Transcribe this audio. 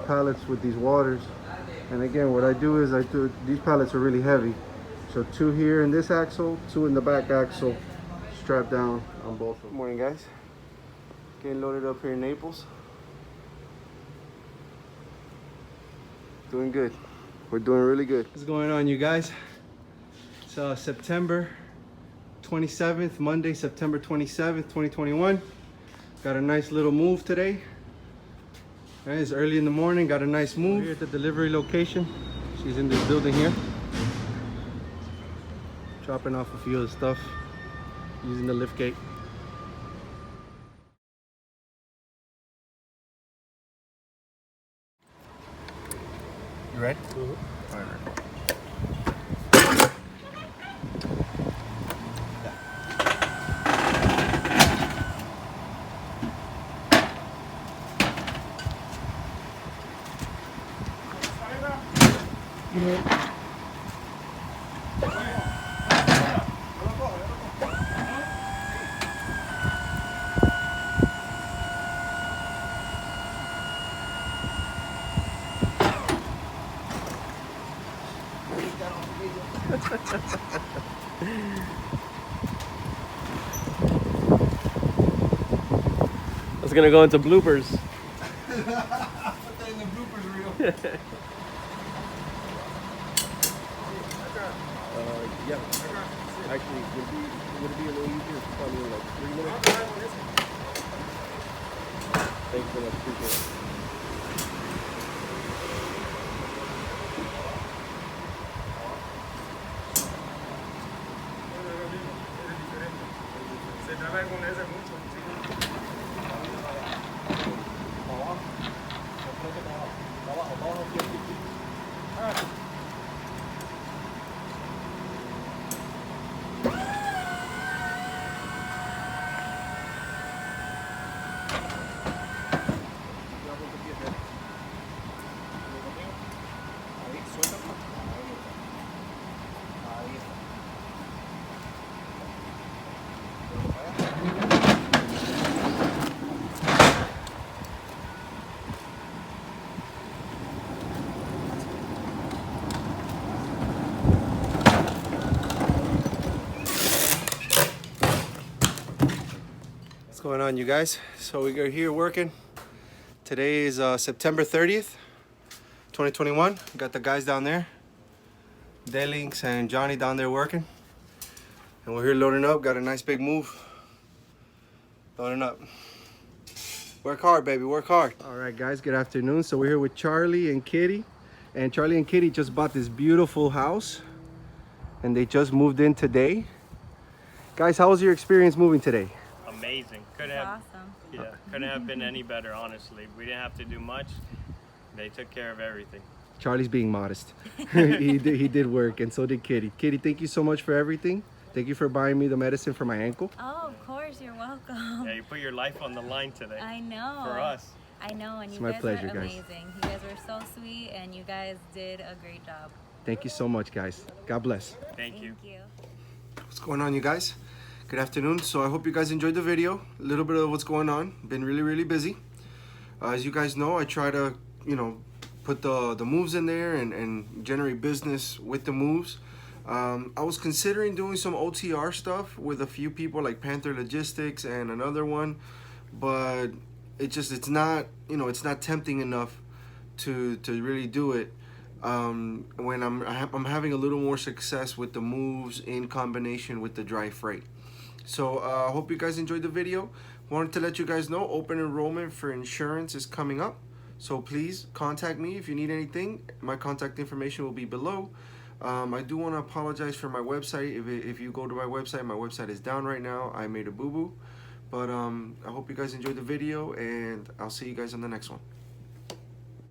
pallets with these waters. And again, what I do is these pallets are really heavy. So 2 here in this axle, 2 in the back axle, strapped down on both of them. Good morning, guys. Getting loaded up here in Naples. Doing good. We're doing really good. What's going on, you guys? It's September 27th, Monday, September 27th, 2021. Got a nice little move today. It's early in the morning, got a nice move. We're here at the delivery location. She's in this building here. Dropping off a few of the stuff using the lift gate. You ready? Mm-hmm. All right. It's gonna go into bloopers. Put that in the bloopers reel. Yeah. Actually, would it be a little easier? Probably in like 3 minutes. Thanks so much. Appreciate it. What's going on, you guys? So we are here working. Today is September 30th, 2021. Got the guys down there, Delinks and Johnny down there working. And we're here loading up. Got a nice big move. Loading up. Work hard, baby, work hard. All right, guys, good afternoon. So we're here with Charlie and Kitty. And Charlie and Kitty just bought this beautiful house. And they just moved in today. Guys, how was your experience moving today? Amazing. Couldn't have been any better, honestly. We didn't have to do much. They took care of everything. Charlie's being modest. he did work, and so did Kitty. Kitty, thank you so much for everything. Thank you for buying me the medicine for my ankle. Oh, of course, you're welcome. Yeah, you put your life on the line today. I know. For us. I know, and It's you my guys pleasure, are guys. amazing. You guys were so sweet, and you guys did a great job. Thank you so much, guys. God bless. Thank you. What's going on, you guys? Good afternoon. So I hope you guys enjoyed the video. A little bit of what's going on. Been really busy. As you guys know, I try to, put the moves in there and generate business with the moves. I was considering doing some OTR stuff with a few people like Panther Logistics and another one, but it's not tempting enough to really do it. When I'm having a little more success with the moves in combination with the dry freight. So I hope you guys enjoyed the video. Wanted to let you guys know open enrollment for insurance is coming up. So please contact me if you need anything. My contact information will be below. I do want to apologize for my website. If you go to my website is down right now. I made a boo-boo. But I hope you guys enjoyed the video, and I'll see you guys on the next one.